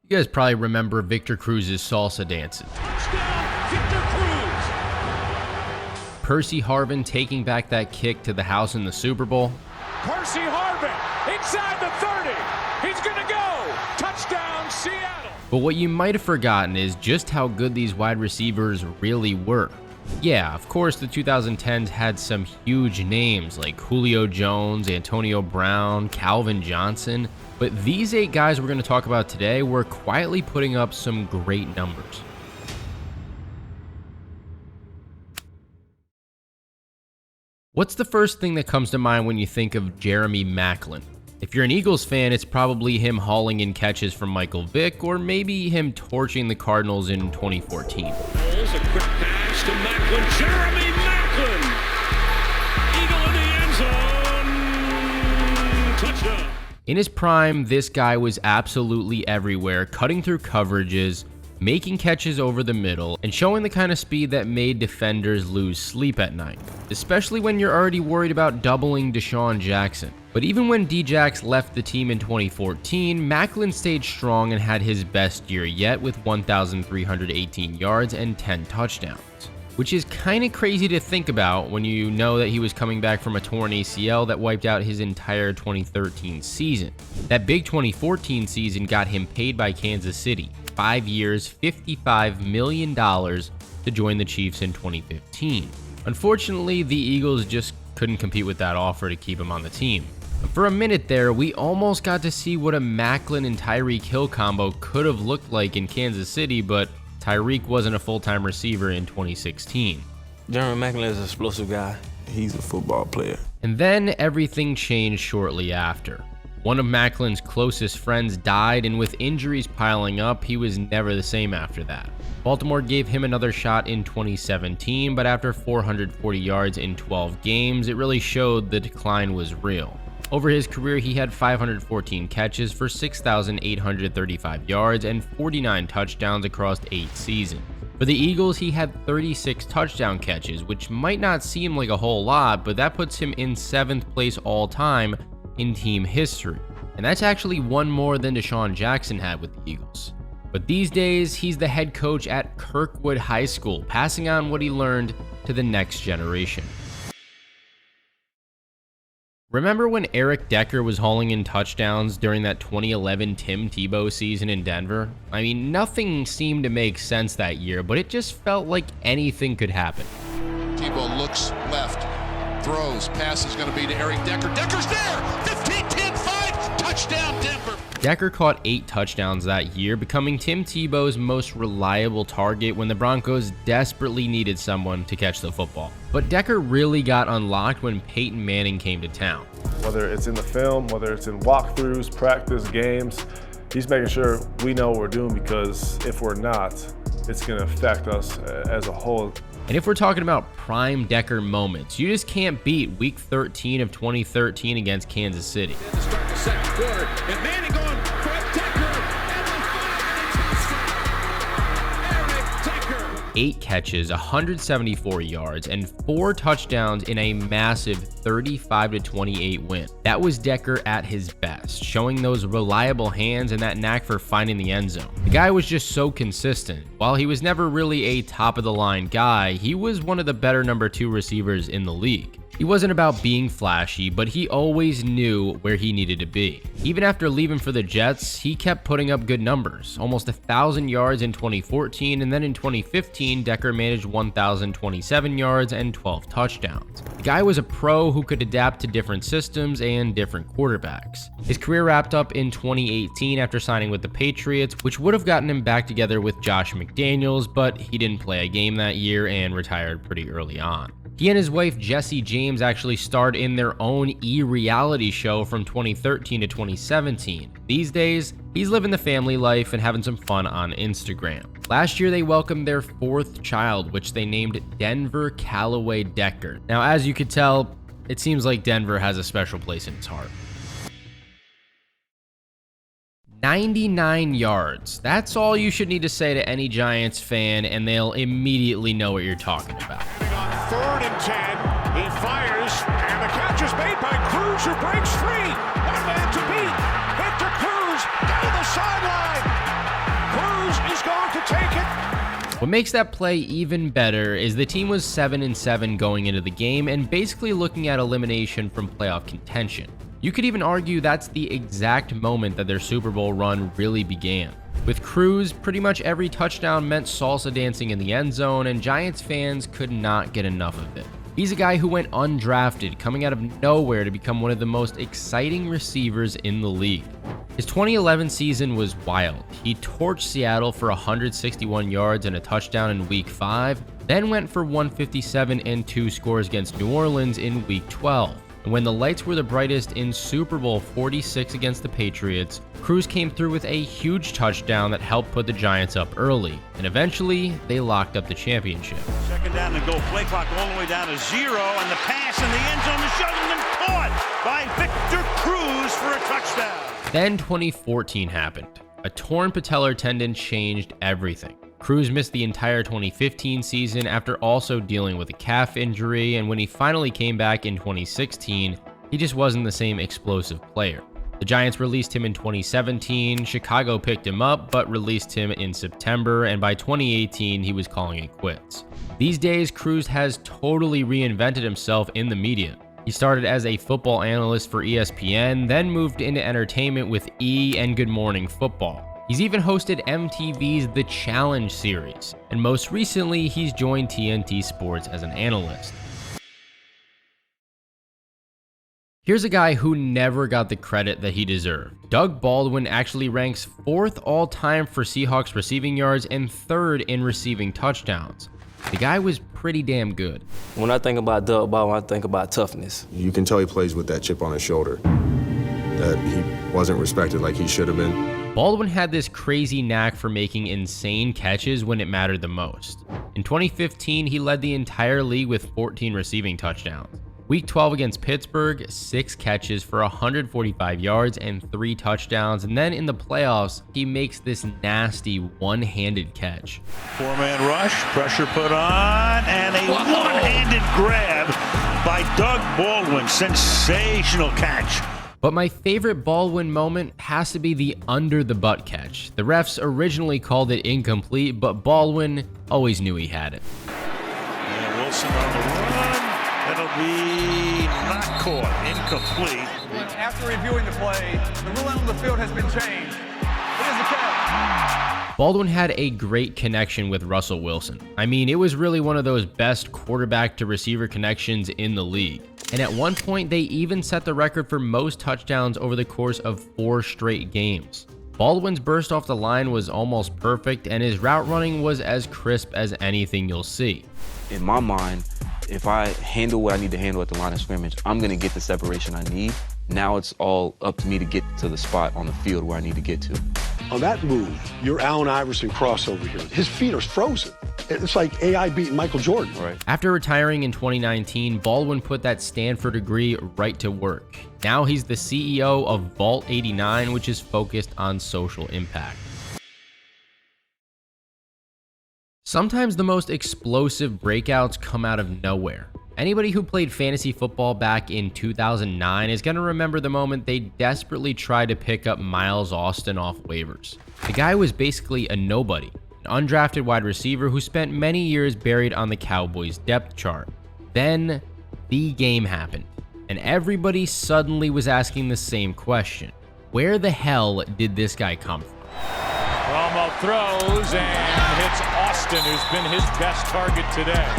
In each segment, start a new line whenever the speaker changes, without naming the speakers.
You guys probably remember Victor Cruz's salsa dances.
Touchdown, Victor Cruz.
Percy Harvin taking back that kick to the house in the Super Bowl.
Percy Harvin inside the 30. He's going to go. Touchdown, Seattle.
But what you might have forgotten is just how good these wide receivers really were. Yeah, of course, the 2010s had some huge names like Julio Jones, Antonio Brown, Calvin Johnson, but these 8 guys we're going to talk about today were quietly putting up some great numbers. What's the first thing that comes to mind when you think of Jeremy Mlin? If you're an Eagles fan, it's probably him hauling in catches from Michael Vick, or maybe him torching the Cardinals in 2014.
A quick pass to Mlin. Jeremy Mlin. Eagle in the end zone. Touchdown.
In his prime, this guy was absolutely everywhere, cutting through coverages, making catches over the middle, and showing the kind of speed that made defenders lose sleep at night, especially when you're already worried about doubling Deshaun Jackson. But even when D-Jax left the team in 2014, Mlin stayed strong and had his best year yet with 1,318 yards and 10 touchdowns. Which is kind of crazy to think about when you know that he was coming back from a torn ACL that wiped out his entire 2013 season. That big 2014 season got him paid by Kansas City, 5 years, $55 million to join the Chiefs in 2015. Unfortunately, the Eagles just couldn't compete with that offer to keep him on the team. For a minute there, we almost got to see what a Mlin and Tyreek Hill combo could have looked like in Kansas City, but Tyreek wasn't a full-time receiver in 2016.
Jeremy Mlin is an explosive guy. He's a football player.
And then everything changed shortly after. One of Mlin's closest friends died, and with injuries piling up, he was never the same after that. Baltimore gave him another shot in 2017, but after 440 yards in 12 games, it really showed the decline was real. Over his career, he had 514 catches for 6,835 yards and 49 touchdowns across 8 seasons. For the Eagles, he had 36 touchdown catches, which might not seem like a whole lot, but that puts him in 7th place all time in team history. And that's actually one more than Deshaun Jackson had with the Eagles. But these days, he's the head coach at Kirkwood High School, passing on what he learned to the next generation. Remember when Eric Decker was hauling in touchdowns during that 2011 Tim Tebow season in Denver? I mean, nothing seemed to make sense that year, but it just felt like anything could happen.
Tebow looks left, throws, pass is going to be to Eric Decker. Decker's there! 15, 10, 5, touchdown Denver!
Decker caught 8 touchdowns that year, becoming Tim Tebow's most reliable target when the Broncos desperately needed someone to catch the football. But Decker really got unlocked when Peyton Manning came to town.
Whether it's in the film, whether it's in walkthroughs, practice, games, he's making sure we know what we're doing, because if we're not, it's going to affect us as a whole.
And if we're talking about prime Decker moments, you just can't beat Week 13 of 2013 against Kansas City.
To start the second quarter, and Manning going for Decker, and Eric Decker.
8 catches, 174 yards, and 4 touchdowns in a massive 35-28 win. That was Decker at his best, showing those reliable hands and that knack for finding the end zone. The guy was just so consistent. While he was never really a top-of-the-line guy, he was one of the better number 2 receivers in the league. He wasn't about being flashy, but he always knew where he needed to be. Even after leaving for the Jets, he kept putting up good numbers, almost 1,000 yards in 2014, and then in 2015, Decker managed 1,027 yards and 12 touchdowns. The guy was a pro who could adapt to different systems and different quarterbacks. His career wrapped up in 2018 after signing with the Patriots, which would have gotten him back together with Josh McDaniels, but he didn't play a game that year and retired pretty early on. He and his wife Jessie James actually starred in their own e-reality show from 2013 to 2017. These days, he's living the family life and having some fun on Instagram. Last year, they welcomed their 4th child, which they named Denver Callaway Decker. Now, as you could tell, it seems like Denver has a special place in his heart. 99 yards. That's all you should need to say to any Giants fan, and they'll immediately know what you're talking about.
On 3rd and 10, he fires, and the catch is made by Cruz, who breaks free. One man to beat. Victor Cruz down the sideline.
What makes that play even better is the team was 7-7 going into the game and basically looking at elimination from playoff contention. You could even argue that's the exact moment that their Super Bowl run really began. With Cruz, pretty much every touchdown meant salsa dancing in the end zone, and Giants fans could not get enough of it. He's a guy who went undrafted, coming out of nowhere to become one of the most exciting receivers in the league. His 2011 season was wild. He torched Seattle for 161 yards and a touchdown in Week 5, then went for 157 and 2 scores against New Orleans in Week 12. And when the lights were the brightest in Super Bowl 46 against the Patriots, Cruz came through with a huge touchdown that helped put the Giants up early, and eventually they locked up the championship.
Second down and go. Play clock all the way down to 0, and the pass in the end zone is shoved and caught by Victor Cruz for a touchdown.
Then 2014 happened. A torn patellar tendon changed everything. Cruz missed the entire 2015 season after also dealing with a calf injury, and when he finally came back in 2016, he just wasn't the same explosive player. The Giants released him in 2017, Chicago picked him up but released him in September, and by 2018 he was calling it quits. These days, Cruz has totally reinvented himself in the media. He started as a football analyst for ESPN, then moved into entertainment with E! And Good Morning Football. He's even hosted MTV's The Challenge series, and most recently, he's joined TNT Sports as an analyst. Here's a guy who never got the credit that he deserved. Doug Baldwin actually ranks 4th all-time for Seahawks receiving yards and 3rd in receiving touchdowns. The guy was pretty damn good.
When I think about Doug Baldwin, I think about toughness.
You can tell he plays with that chip on his shoulder, that he wasn't respected like he should have been.
Baldwin had this crazy knack for making insane catches when it mattered the most. In 2015, he led the entire league with 14 receiving touchdowns. Week 12 against Pittsburgh, 6 catches for 145 yards and 3 touchdowns, and then in the playoffs, he makes this nasty one-handed catch.
4-man rush, pressure put on, and a one-handed grab by Doug Baldwin. Sensational catch.
But my favorite Baldwin moment has to be the under-the-butt catch. The refs originally called it incomplete, but Baldwin always knew he had it.
And Wilson on the run. That'll be not caught. Incomplete.
After reviewing the play, the rule on the field has been changed. It is a catch.
Baldwin had a great connection with Russell Wilson. I mean, it was really one of those best quarterback-to-receiver connections in the league. And at one point, they even set the record for most touchdowns over the course of 4 straight games. Baldwin's burst off the line was almost perfect, and his route running was as crisp as anything you'll see.
In my mind, if I handle what I need to handle at the line of scrimmage, I'm going to get the separation I need. Now it's all up to me to get to the spot on the field where I need to get to.
On that move, your Allen Iverson crossover here, his feet are frozen. It's like AI beating Michael Jordan.
Right.
After retiring in 2019, Baldwin put that Stanford degree right to work. Now he's the CEO of Vault 89, which is focused on social impact. Sometimes the most explosive breakouts come out of nowhere. Anybody who played fantasy football back in 2009 is going to remember the moment they desperately tried to pick up Miles Austin off waivers. The guy was basically a nobody, an undrafted wide receiver who spent many years buried on the Cowboys' depth chart. Then, the game happened, and everybody suddenly was asking the same question. Where the hell did this guy come from?
Romo throws and hits Austin, who's been his best target today.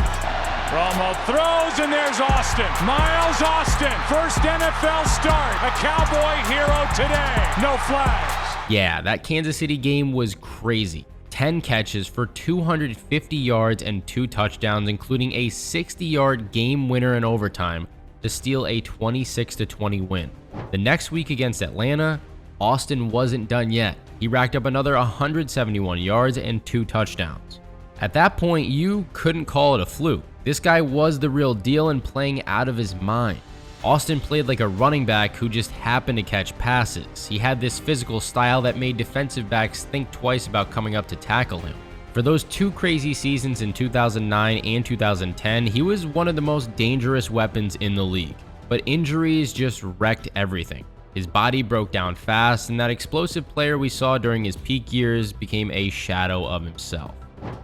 Romo throws, and there's Austin. Miles Austin, first NFL start. A Cowboy hero today. No flags.
Yeah, that Kansas City game was crazy. 10 catches for 250 yards and 2 touchdowns, including a 60-yard game winner in overtime to steal a 26-20 win. The next week against Atlanta, Austin wasn't done yet. He racked up another 171 yards and 2 touchdowns. At that point, you couldn't call it a fluke. This guy was the real deal and playing out of his mind. Austin played like a running back who just happened to catch passes. He had this physical style that made defensive backs think twice about coming up to tackle him. For those 2 crazy seasons in 2009 and 2010, he was one of the most dangerous weapons in the league. But injuries just wrecked everything. His body broke down fast, and that explosive player we saw during his peak years became a shadow of himself.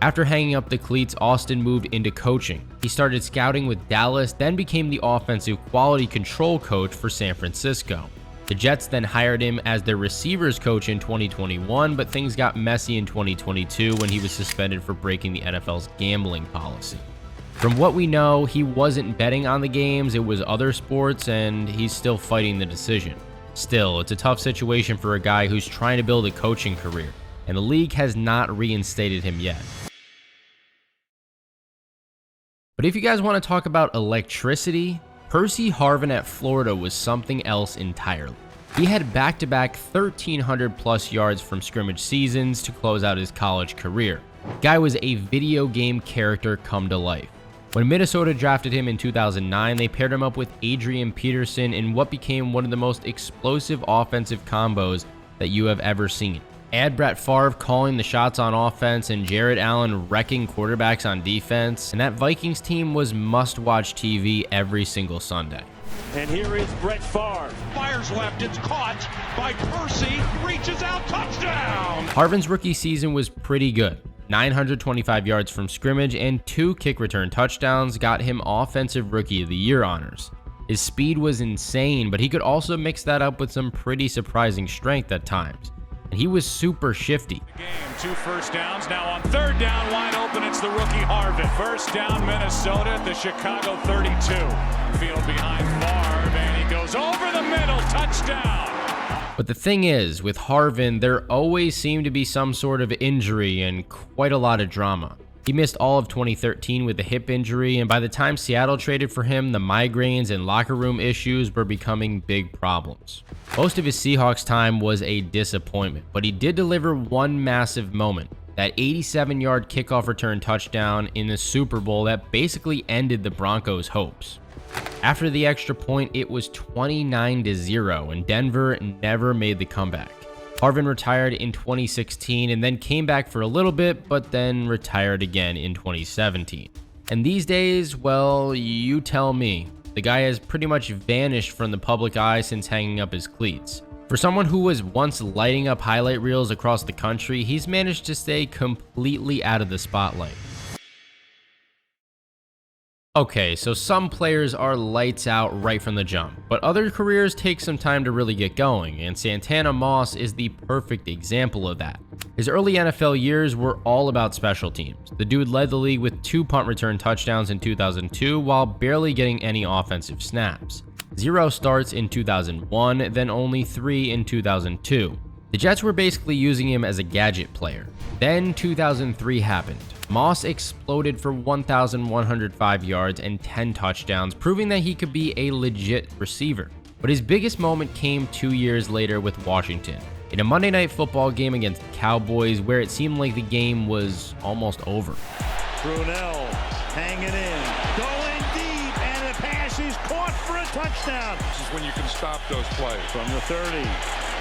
After hanging up the cleats, Austin moved into coaching. He started scouting with Dallas, then became the offensive quality control coach for San Francisco. The Jets then hired him as their receivers coach in 2021, but things got messy in 2022 when he was suspended for breaking the NFL's gambling policy. From what we know, he wasn't betting on the games, it was other sports, and he's still fighting the decision. Still, it's a tough situation for a guy who's trying to build a coaching career, and the league has not reinstated him yet. But if you guys want to talk about electricity, Percy Harvin at Florida was something else entirely. He had back-to-back 1,300 plus yards from scrimmage seasons to close out his college career. Guy was a video game character come to life. When Minnesota drafted him in 2009, they paired him up with Adrian Peterson in what became one of the most explosive offensive combos that you have ever seen. Add Brett Favre calling the shots on offense and Jared Allen wrecking quarterbacks on defense, and that Vikings team was must-watch TV every single Sunday.
And here is Brett Favre.
Fires left, it's caught by Percy, reaches out, touchdown!
Harvin's rookie season was pretty good. 925 yards from scrimmage and 2 kick return touchdowns got him Offensive Rookie of the Year honors. His speed was insane, but he could also mix that up with some pretty surprising strength at times. And he was super shifty.
Game, 2 first downs, now on 3rd down, wide open, it's the rookie Harvin. First down, Minnesota at the Chicago 32. Field behind Favre, and he goes over the middle, touchdown.
But the thing is, with Harvin, there always seemed to be some sort of injury and quite a lot of drama. He missed all of 2013 with a hip injury, and by the time Seattle traded for him, the migraines and locker room issues were becoming big problems. Most of his Seahawks time was a disappointment, but he did deliver one massive moment, that 87-yard kickoff return touchdown in the Super Bowl that basically ended the Broncos' hopes. After the extra point, it was 29-0, and Denver never made the comeback. Harvin retired in 2016 and then came back for a little bit, but then retired again in 2017. And these days, well, you tell me. The guy has pretty much vanished from the public eye since hanging up his cleats. For someone who was once lighting up highlight reels across the country, he's managed to stay completely out of the spotlight. Okay, so some players are lights out right from the jump, but other careers take some time to really get going, and Santana Moss is the perfect example of that. His early NFL years were all about special teams. The dude led the league with 2 punt return touchdowns in 2002 while barely getting any offensive snaps. 0 starts in 2001, then only 3 in 2002. The Jets were basically using him as a gadget player. Then 2003 happened. Moss exploded for 1,105 yards and 10 touchdowns, proving that he could be a legit receiver. But his biggest moment came 2 years later with Washington, in a Monday Night Football game against the Cowboys where it seemed like the game was almost over.
Brunell hanging in, going deep, and the pass is caught for a touchdown.
This is when you can stop those plays.
From the 30,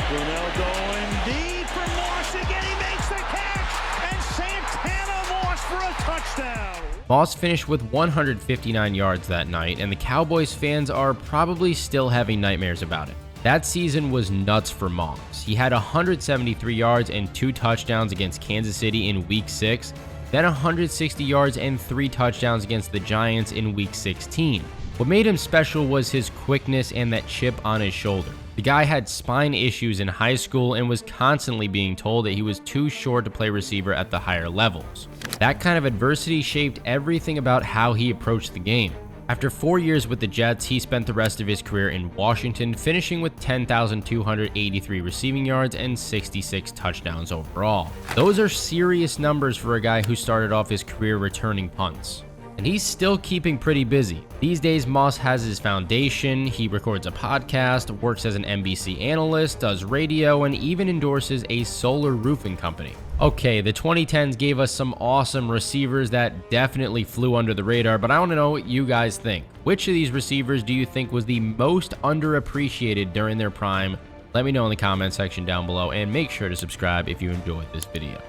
Brunell going deep for Moss again, he makes the catch, and Santana Moss for a touchdown.
Moss finished with 159 yards that night, and the Cowboys fans are probably still having nightmares about it. That season was nuts for Moss. He had 173 yards and 2 touchdowns against Kansas City in Week 6, then 160 yards and 3 touchdowns against the Giants in Week 16. What made him special was his quickness and that chip on his shoulder. The guy had spine issues in high school and was constantly being told that he was too short to play receiver at the higher levels. That kind of adversity shaped everything about how he approached the game. After 4 years with the Jets, he spent the rest of his career in Washington, finishing with 10,283 receiving yards and 66 touchdowns overall. Those are serious numbers for a guy who started off his career returning punts. And he's still keeping pretty busy. These days, Moss has his foundation, he records a podcast, works as an NBC analyst, does radio, and even endorses a solar roofing company. Okay, the 2010s gave us some awesome receivers that definitely flew under the radar, but I want to know what you guys think. Which of these receivers do you think was the most underappreciated during their prime? Let me know in the comment section down below, and make sure to subscribe if you enjoyed this video.